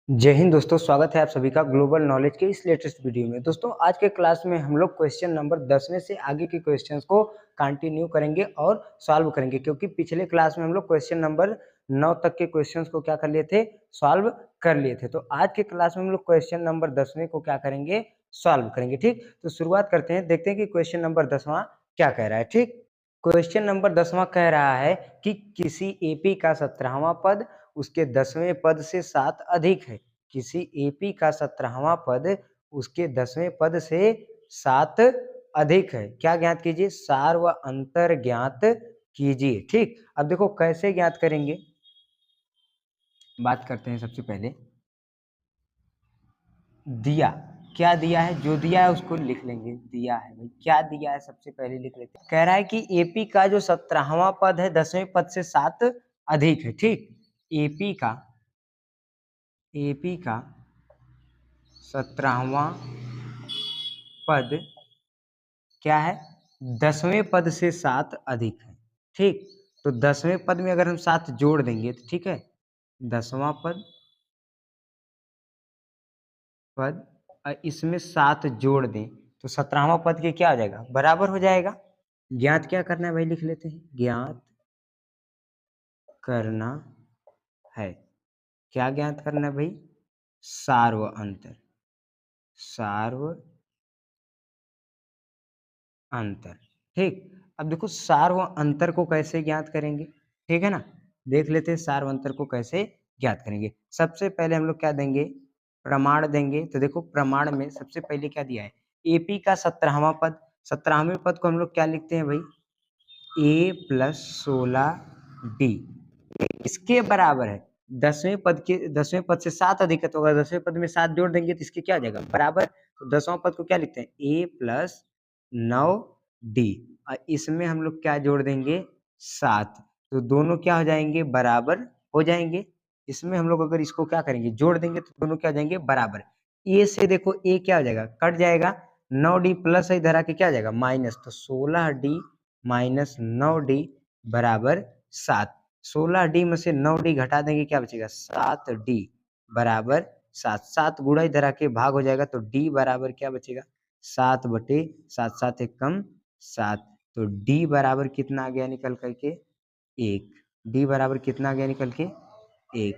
जय हिंद दोस्तों, स्वागत है आप सभी का ग्लोबल नॉलेज के इस लेटेस्ट वीडियो में। दोस्तों आज के क्लास में हम लोग क्वेश्चन नंबर 10वें से आगे के क्वेश्चंस को कंटिन्यू करेंगे और सॉल्व करेंगे, क्योंकि पिछले क्लास में हम लोग क्वेश्चन नंबर 9 तक के क्वेश्चंस को क्या कर लिए थे, सॉल्व कर लिए थे। तो आज के क्लास में हम लोग क्वेश्चन नंबर 10वें को क्या करेंगे, सॉल्व करेंगे। ठीक, तो शुरुआत करते हैं, देखते हैं कि क्वेश्चन नंबर 10वां क्या कह रहा है। ठीक, क्वेश्चन नंबर 10वां कह रहा है कि किसी एपी का 17वां पद उसके 10वें पद से 7 अधिक है। किसी एपी का 17वां पद उसके 10वें पद से 7 अधिक है। क्या ज्ञात कीजिए, सार व अंतर ज्ञात कीजिए। ठीक, अब देखो कैसे ज्ञात करेंगे, बात करते हैं। सबसे पहले दिया, क्या दिया है, जो दिया है उसको लिख लेंगे। दिया है भाई, क्या दिया है सबसे पहले लिख लेते हैं। कह रहा है कि एपी का जो 17वां पद है 10वें पद से 7 अधिक है। ठीक, एपी का 17वां पद क्या है, 10वें पद से 7 अधिक है। ठीक, तो 10वें पद में अगर हम 7 जोड़ देंगे तो ठीक है, 10वां पद इसमें 7 जोड़ दें तो 17वां पद के क्या हो जाएगा, बराबर हो जाएगा। ज्ञात क्या करना है भाई, लिख लेते हैं। ज्ञात करना है, क्या ज्ञात करना है भाई, सार्व अंतर। सार्व अंतर। ठीक, अब देखो सार्व अंतर को कैसे ज्ञात करेंगे, ठीक है ना। देख लेते हैं सार्व अंतर को कैसे ज्ञात करेंगे। सबसे पहले हम लोग क्या देंगे, प्रमाण देंगे। तो देखो प्रमाण में सबसे पहले क्या दिया है, एपी का 17वां पद। 17वें पद को हम लोग क्या लिखते हैं भाई, ए प्लस 16 डी इसके बराबर है। 10वें पद से 7 अधिक है, तो अगर 10वें पद में 7 जोड़ देंगे तो इसके क्या आ जाएगा, बराबर। तो 10वां पद को क्या लिखते हैं, ए प्लस 9 डी, और इसमें हम लोग क्या जोड़ देंगे, 7। तो दोनों क्या हो जाएंगे, बराबर हो जाएंगे। इसमें हम लोग अगर इसको क्या करेंगे, जोड़ देंगे तो दोनों क्या हो जाएंगे, बराबर। ए से देखो ए क्या हो जाएगा, कट जाएगा। 9 डी प्लस इधर आके क्या आ जाएगा, माइनस। तो 16 डी माइनस 9 डी बराबर 7। 16 डी में से 9 डी घटा देंगे, क्या बचेगा, 7 डी बराबर 7। 7 गुणा इधर आके भाग हो जाएगा, तो डी बराबर क्या बचेगा, 7/7। 7 एक कम 7, तो डी बराबर कितना आ गया निकल करके, 1। डी बराबर कितना आ गया निकल के, 1।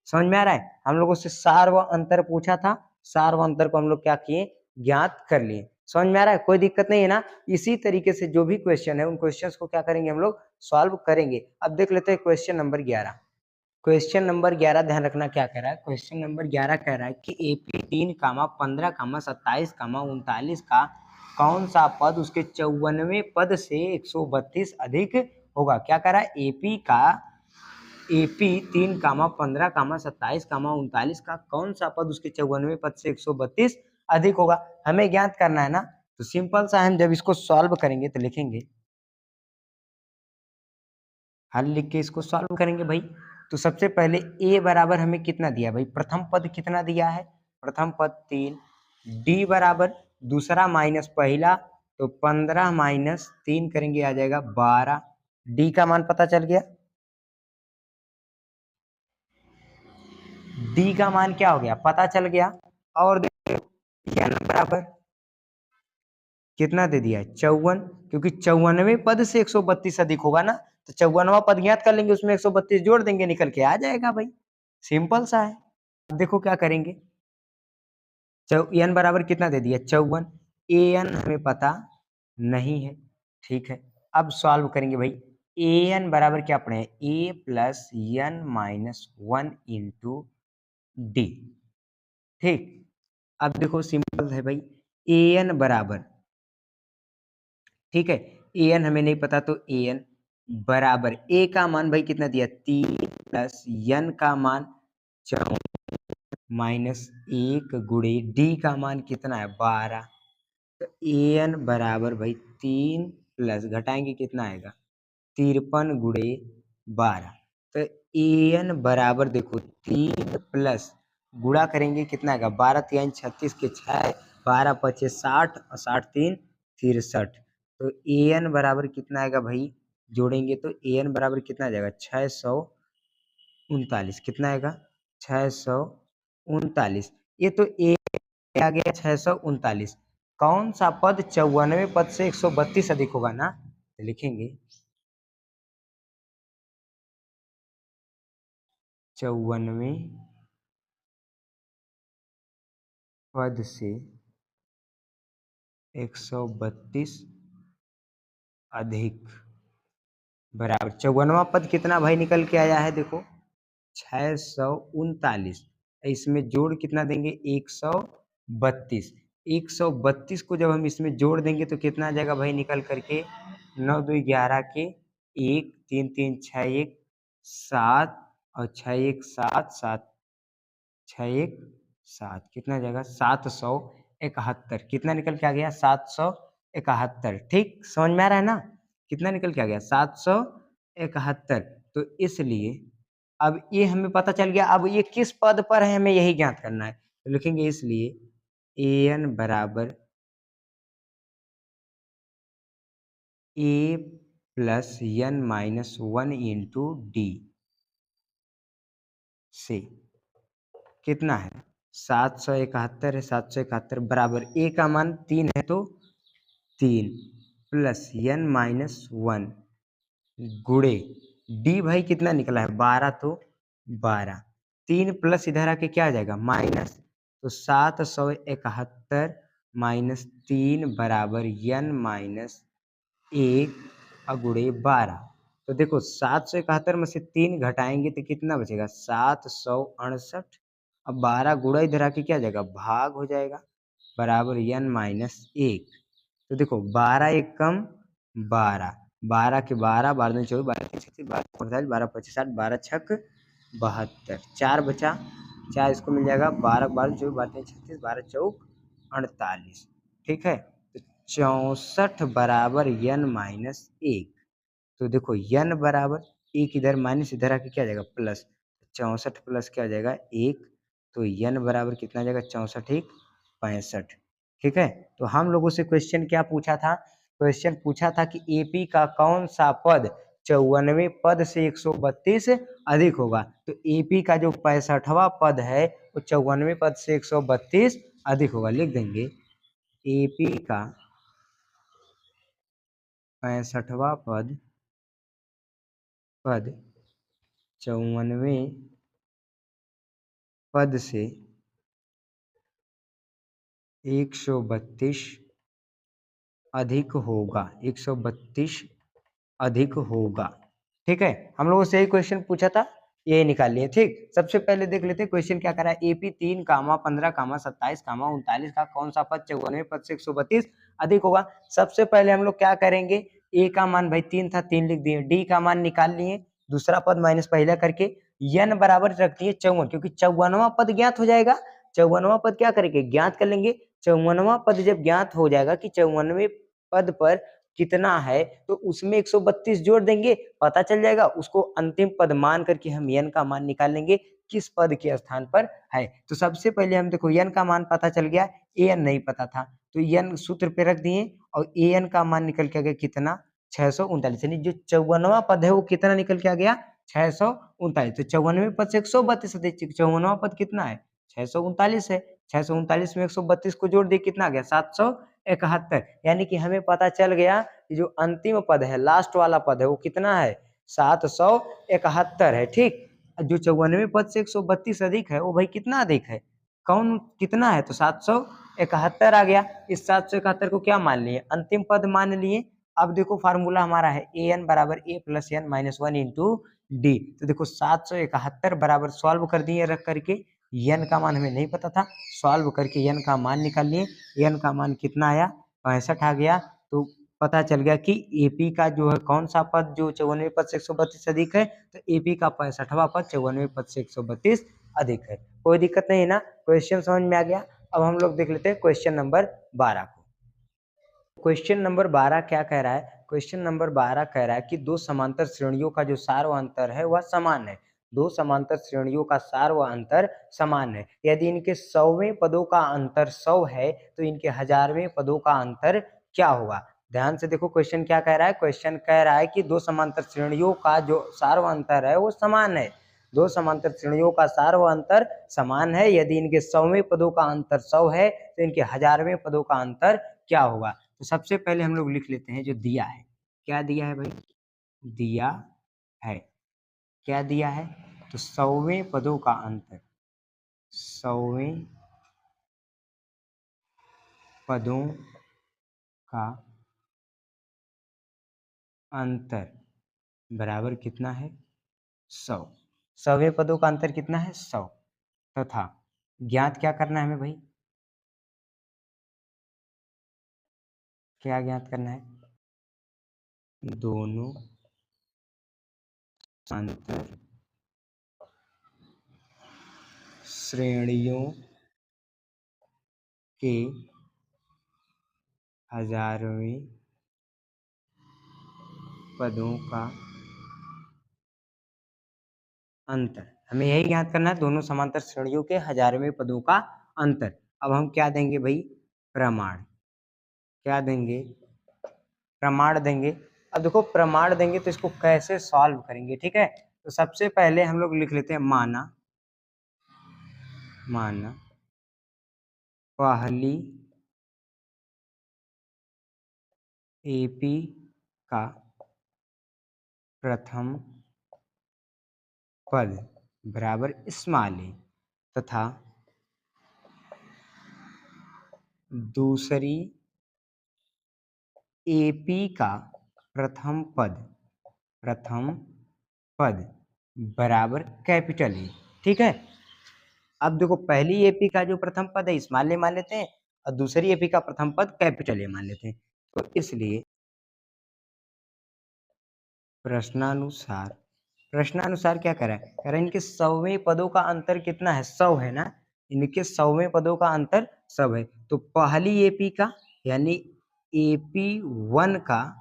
समझ में आ रहा है। हम लोगों से सार व अंतर पूछा था, सार व अंतर को हम लोग क्या किए, ज्ञात कर लिए। समझ में आ रहा है, कोई दिक्कत नहीं है ना। इसी तरीके से जो भी क्वेश्चन है उन क्वेश्चंस को क्या करेंगे, हम लोग सॉल्व करेंगे। अब देख लेते हैं क्वेश्चन नंबर 11। क्वेश्चन नंबर 11 ध्यान रखना क्या कह रहा है। क्वेश्चन नंबर 11 कह रहा है कि एपी 3, 15, 27, 39 का कौन सा पद उसके 54वें पद से 132 अधिक होगा। क्या कह रहा है, एपी 3, 15, 27, का कौन सा पद उसके 54वें पद से 132 अधिक होगा, हमें ज्ञात करना है ना। तो सिंपल सा हम जब इसको सॉल्व करेंगे तो लिखेंगे, हल लिख के इसको सॉल्व करेंगे भाई। तो सबसे पहले ए बराबर हमें कितना दिया भाई, प्रथम पद कितना दिया है, प्रथम पद 3। डी बराबर दूसरा माइनस पहला, तो 15 माइनस 3 करेंगे आ जाएगा 12। डी का मान पता चल गया। डी का मान क्या हो गया, पता चल गया। और देखो एन बराबर कितना दे दिया है, 54, क्योंकि 54वें पद से 132 अधिक होगा ना। तो 54वां पद ज्ञात कर लेंगे, उसमें 132 जोड़ देंगे, निकल के आ जाएगा भाई। सिंपल सा है। अब देखो क्या करेंगे, एन बराबर कितना दे दिया, 54। ए एन हमें पता नहीं है, ठीक है। अब सॉल्व करेंगे भाई। ए एन बराबर क्या पढ़े, a plus n minus 1 into d. ठीक, अब देखो सिंपल है भाई, ए एन बराबर, ठीक है, ए एन हमें नहीं पता, तो ए एन बराबर ए का मान भाई कितना दिया, 3 प्लस एन का मान 4 माइनस 1 गुणे डी का मान कितना है, 12। तो ए एन बराबर भाई 3 प्लस घटाएंगे कितना आएगा, 53 गुणे 12। तो ए एन बराबर देखो 3 प्लस गुणा करेंगे कितना आएगा, 12 × 3 = 36 के 6, 12 × 5 = 60 और 60 × 3 = 63। तो ए एन बराबर कितना आएगा भाई, जोड़ेंगे तो ए एन बराबर कितना आ जाएगा, 639। कितना आएगा, 639। 39। ये तो ए आ गया 639। कौन सा पद 94 पद से 132 अधिक होगा ना, तो लिखेंगे 94 पद से 132 अधिक बराबर 54वां पद कितना भाई निकल के आया है, देखो 639। इसमें जोड़ कितना देंगे 132। 132 को जब हम इसमें जोड़ देंगे तो कितना आ जाएगा भाई निकल करके 9 2 11 के 1 3 3 6 1 7 और 6 1 7 7 6 1 7 कितना आ जाएगा 771। कितना निकल के आ गया 771। ठीक समझ में आ रहा है ना, कितना निकल के आ गया 771। तो इसलिए अब ये हमें पता चल गया, अब ये किस पद पर है हमें यही ज्ञात करना है, तो लिखेंगे इसलिए an बराबर a plus n minus 1 into D से कितना है 771 है, 771 बराबर a का मान 3 है तो 3 प्लस n माइनस 1 गुणे डी भाई कितना निकला है 12 तो 12 3 प्लस इधर आके क्या आ जाएगा माइनस, तो 771 माइनस 3 बराबर n माइनस 1 गुणे 12। तो देखो 771 में से 3 घटाएंगे तो कितना बचेगा 768। अब 12 गुणा इधर आके क्या आ जाएगा भाग हो जाएगा बराबर n माइनस 1। तो देखो 12 एक कम 12, 12 के 12 12 दूनी 24 12 तीन 36 12 48 12 25 60 12 छक 72 4 बचा 4 इसको मिल जाएगा 12 12 24 12 तीन 36 12 चौक 48। ठीक है, तो 64 बराबर n माइनस 1। तो देखो n बराबर एक इधर माइनस इधर आके क्या आ जाएगा प्लस, 64 प्लस क्या हो जाएगा 1, तो n बराबर कितना आ जाएगा 64 एक 65। ठीक है, तो हम लोगों से क्वेश्चन क्या पूछा था, क्वेश्चन पूछा था कि एपी का कौन सा पद 94 पद से 132 अधिक होगा। तो एपी का जो 65वां पद है वो 94 पद से 132 अधिक होगा। लिख देंगे एपी का 65वां पद 94 पद से 132 अधिक होगा, 132 अधिक होगा। ठीक है, हम लोगों से यही क्वेश्चन पूछा था, ये निकाल लिए। ठीक, सबसे पहले देख लेते हैं क्वेश्चन क्या करा है। एपी 3 कामा 15 कामा 27 कामा 39 का कौन सा पद 94 पद से 132 अधिक होगा। सबसे पहले हम लोग क्या करेंगे, ए का मान भाई 3 था 3 लिख दिए, डी का मान निकाल लिए, दूसरा पद माइनस पहला करके, n बराबर रख दिए 54 क्योंकि 54वां पद ज्ञात हो जाएगा। 54वां पद क्या करेंगे ज्ञात कर लेंगे। 54वां पद जब ज्ञात हो जाएगा कि 54वें पद पर कितना है तो उसमें 132 जोड़ देंगे, पता चल जाएगा। उसको अंतिम पद मान करके हम n का मान निकाल लेंगे किस पद के स्थान पर है। तो सबसे पहले हम देखो n का मान पता चल गया, an नहीं पता था तो n सूत्र पे रख दिए और an का मान निकल के आ गया कितना 639। यानी जो 54वां पद है वो कितना निकल के आ गया 639। तो 94 पद से 132 अधिक, 54वां पद कितना है 639 है, 639 में 132 को जोड़ दिए कितना आ गया 771। यानी कि हमें पता चल गया कि जो अंतिम पद है लास्ट वाला पद है वो कितना है 771 है। ठीक, जो 94 पद से 132 अधिक है वो भाई कितना अधिक है, कौन कितना है तो 771 आ गया। इस 771 को क्या मान लिए अंतिम पद मान लिए। अब देखो फार्मूला हमारा है an बराबर a plus n minus 1 into D. तो देखो 771 बराबर सॉल्व कर दिए रख करके, n का मान हमें नहीं पता था, सॉल्व करके n का मान निकाल लिए, n का मान कितना आया 65 आ गया। तो पता चल गया कि एपी का जो है कौन सा पद जो 94 पद से 132 अधिक है, तो एपी का 65वां पद 94 पद से 132 अधिक है। कोई दिक्कत नहीं है ना, क्वेश्चन समझ में आ गया। अब हम लोग देख लेते हैं क्वेश्चन नंबर 12 को। क्वेश्चन नंबर 12 क्या कह रहा है, क्वेश्चन नंबर 12 कह रहा है कि दो समांतर श्रेणियों का जो सार व अंतर है वह समान है। दो समांतर श्रेणियों का सार व अंतर समान है। यदि इनके 100वें पदों का अंतर 100 है तो इनके 1000वें पदों का अंतर क्या होगा। ध्यान से देखो क्वेश्चन क्या कह रहा है, क्वेश्चन कह रहा है कि दो समांतर श्रेणियों का जो सार व अंतर है वो समान है। दो समांतर श्रेणियों का सार व अंतर समान है। यदि इनके 100वें पदों का अंतर 100 है तो इनके 1000वें पदों का अंतर क्या होगा? तो सबसे पहले हम लोग लिख लेते हैं जो दिया है। क्या दिया है भाई? दिया है। क्या दिया है? तो 100वें पदों का अंतर, 100वें पदों का अंतर बराबर कितना है? 100। 100वें पदों का अंतर कितना है? 100। तथा ज्ञात क्या करना है हमें भाई? क्या ज्ञात करना है? दोनों अंतर श्रेणियों के 1000वें पदों का अंतर। हमें यही ज्ञात करना है, दोनों समांतर श्रेणियों के 1000वें पदों का अंतर। अब हम क्या देंगे भाई? प्रमाण। क्या देंगे? प्रमाण देंगे। अब देखो प्रमाण देंगे तो इसको कैसे सॉल्व करेंगे, ठीक है? तो सबसे पहले हम लोग लिख लेते हैं माना पहली एपी का प्रथम पद बराबर स्मॉल ए तथा दूसरी एपी का प्रथम पद बराबर कैपिटल ए, ठीक है? अब देखो पहली एपी का जो प्रथम पद है स्मॉल ए मान लेते हैं और दूसरी एपी का प्रथम पद कैपिटल ए मान लेते हैं। तो इसलिए प्रश्नानुसार क्या कह रहा है? कह रहा है इनके 100वें पदों का अंतर कितना है? 100 है ना? इनके 100वें पदों का अंतर 100 है। तो पहली एपी का यानी एपी 1 का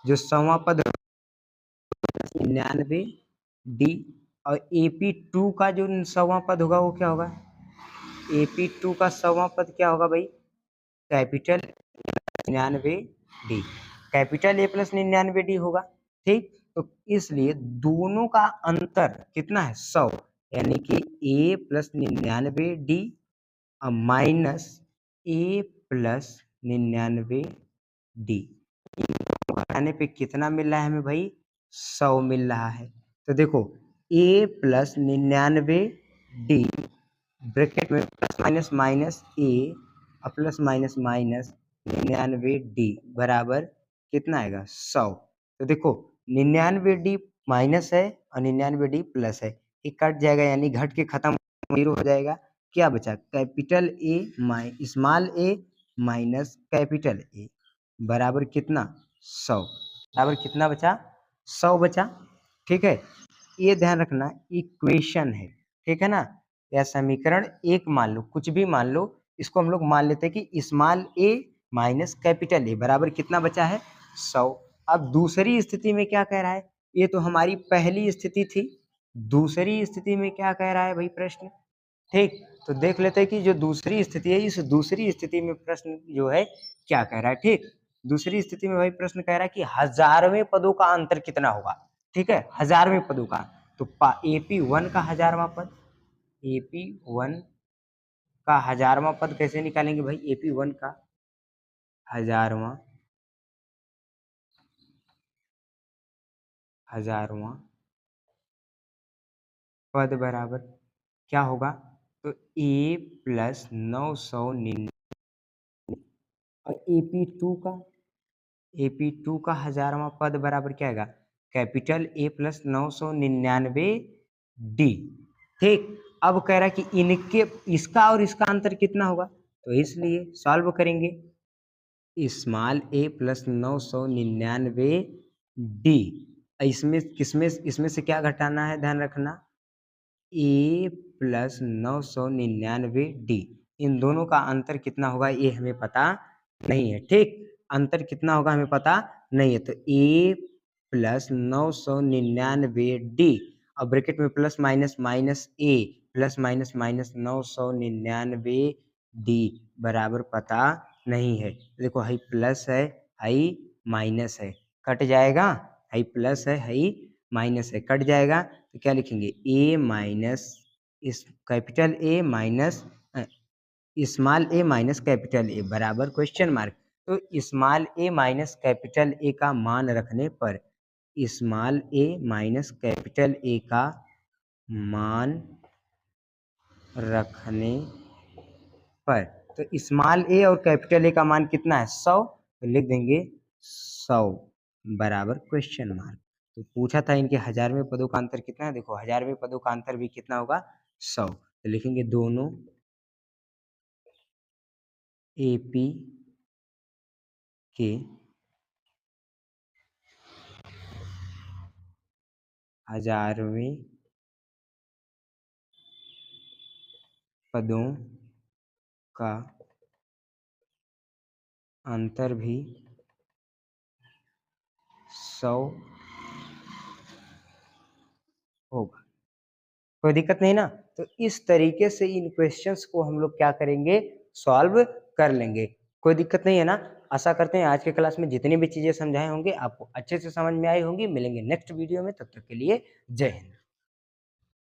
जो 100वां पद 99 डी और एपी 2 का जो 100वां पद होगा वो क्या होगा? एपी 2 का 100वां पद क्या होगा भाई? Capital 99 D, capital A plus 99 D होगा, ठीक? तो इसलिए दोनों का अंतर कितना है? 100, यानी कि ए प्लस 99 डी माइनस ए प्लस 99 डी घटाने पे कितना मिल रहा है हमें भाई? 100 मिल रहा है। तो देखो ए प्लस 99 डी ब्रैकेट में प्लस माइनस माइनस ए और प्लस माइनस माइनस 99 डी बराबर कितना आएगा? 100। तो देखो 99 डी माइनस है और 99 डी प्लस है, ये कट जाएगा यानी घट के खत्म, जीरो हो जाएगा। क्या बचा? Capital A small A minus capital A बराबर कितना? 100। बराबर कितना बचा? 100 बचा, ठीक है? ये ध्यान रखना इक्वेशन है, ठीक है ना? या समीकरण एक मान लो, कुछ भी मान लो, इसको हम लोग मान लेते हैं कि small A minus capital A बराबर कितना बचा है? 100। अब दूसरी स्थिति में क्या कह रहा है? ये तो हमारी पहली स्थिति थी, दूसरी स्थिति में क्या कह रहा है भाई प्रश्न? ठीक, तो देख लेते हैं कि जो दूसरी स्थिति है, इस दूसरी स्थिति में प्रश्न जो है क्या कह रहा है, ठीक? दूसरी स्थिति में भाई प्रश्न कह रहा है कि 1000वें पदों का अंतर कितना होगा, ठीक है? 1000वें पदों का, तो एपी 1 का 1000वां पद, एपी 1 का 1000वां पद कैसे निकालेंगे भाई? एपी 1 का 1000वां पद बराबर क्या होगा? तो ए प्लस 999 और एपी 2 का 1000वां पद बराबर क्या आएगा? कैपिटल ए प्लस 999 डी, ठीक? अब कह रहा है कि इनके इसका और इसका अंतर कितना होगा, तो इसलिए सॉल्व करेंगे। स्मॉल ए प्लस 999 डी, इसमें किसमें इसमें से क्या घटाना है? ध्यान रखना, ए प्लस 999 डी, इन दोनों का अंतर कितना होगा ये हमें पता नहीं है, ठीक? अंतर कितना होगा हमें पता नहीं है। तो ए प्लस 999 डी और ब्रैकेट में प्लस माइनस माइनस ए प्लस माइनस माइनस 999 डी बराबर पता नहीं है। देखो हाई प्लस है, हाई माइनस है, कट जाएगा, हाई प्लस है, हाई माइनस है, कट जाएगा। तो क्या लिखेंगे ए माइनस इस capital A minus small A minus capital A बराबर क्वेश्चन मार्क। तो small A minus capital A का मान रखने पर small A minus capital A का मान रखने पर तो स्मॉल ए और कैपिटल ए का मान कितना है 100, तो लिख देंगे 100 बराबर क्वेश्चन मार्क। तो पूछा था इनके 1000वें पदों का अंतर कितना है, देखो 1000वें पदों का अंतर भी कितना होगा 100। तो लिखेंगे दोनों एपी के 1000वें पदों का अंतर भी 100 होगा। कोई दिक्कत नहीं ना। तो इस तरीके से इन क्वेश्चंस को हम लोग क्या करेंगे सॉल्व कर लेंगे। कोई दिक्कत नहीं है ना। आशा करते हैं आज के क्लास में जितनी भी चीजें समझाए होंगे आपको अच्छे से समझ में आई होंगी। मिलेंगे नेक्स्ट वीडियो में, तब तक के लिए जय हिंद।